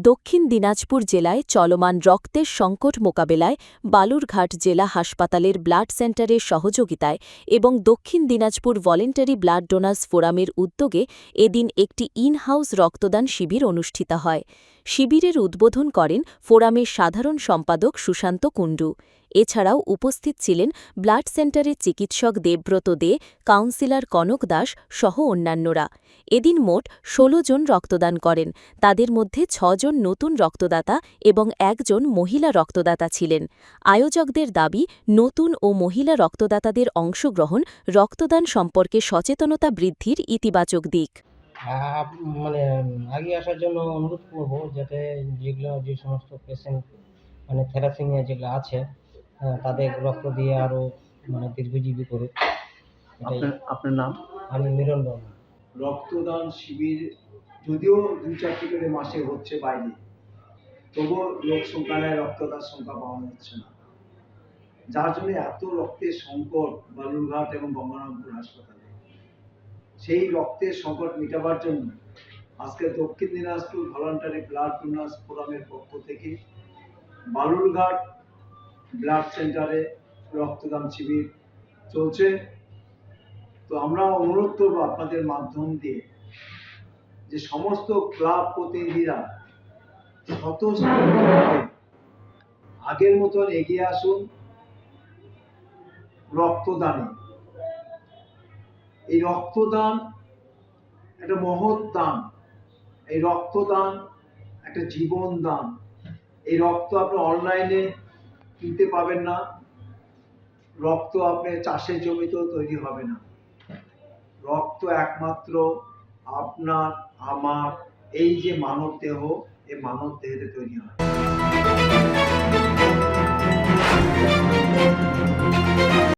দক্ষিণ দিনাজপুর জেলায় চলমান রক্তের সংকট মোকাবেলায় বালুরঘাট জেলা হাসপাতালের ব্লাড সেন্টারের সহযোগিতায় এবং দক্ষিণ দিনাজপুর ভলেন্টারি ব্লাড ডোনার্স ফোরামের উদ্যোগে এদিন একটি ইন-হাউস রক্তদান শিবির অনুষ্ঠিত হয়। শিবিরের উদ্বোধন করেন ফোরামের সাধারণ সম্পাদক সুশান্ত কুণ্ডু। এছাড়াও উপস্থিত ছিলেন ব্লাড সেন্টারের চিকিৎসক দেবব্রত দে, কাউন্সিলর কনক দাস সহ অন্যান্যরা। এদিন মোট ১৬ জন রক্তদান করেন। তাদের মধ্যে ৬ জন নতুন রক্তদাতা এবং ১ জন মহিলা রক্তদাতা ছিলেন। আয়োজকদের দাবি, নতুন ও মহিলা রক্তদাতাদের অংশগ্রহণ রক্তদান সম্পর্কে সচেতনতা বৃদ্ধির ইতিবাচক দিক। মানে আগে আসার জন্য অনুরোধ করব, যাতে যে সমস্ত পেশেন্ট থ্যালাসেমিয়া যেগুলো আছে তাদের রক্ত দিয়ে আরও দীর্ঘজীবী করুক। আপনার নাম? আমি মিলন বর্মা। রক্তদান শিবির যদিও ২-৪টি করে মাসে হচ্ছে বাইরে, তবুও লোক সংখ্যায় রক্তদান সংখ্যা পাওয়া যাচ্ছে না, যার জন্য এত রক্তের সংকট বালুরঘাট এবং গঙ্গারামপুর হাসপাতালে। সেই রক্তের সংকট মেটাবার জন্য আজকে দক্ষিণ দিনাজপুর ভলান্টারি ব্লাড ডোনার্স ফোরামের পক্ষ থেকে বালুরঘাট ব্লাড সেন্টারে রক্তদান শিবির চলছে। তো আমরা অনুরোধ করবো আপনাদের মাধ্যম দিয়ে যে সমস্ত ক্লাব প্রতিনিধিরা স্বতঃস্ফূর্তভাবে আগের মতন এগিয়ে আসুন রক্তদানে। এই রক্তদান একটা মহৎ দান, এই রক্তদান একটা জীবন দান। এই রক্ত আপনি অনলাইনে কিনতে পাবেন না, রক্ত আপনার চাষের জমিতেও তৈরি হবে না। রক্ত একমাত্র আপনার আমার এই যে মানব দেহ, এই মানব দেহেতে তৈরি হয়।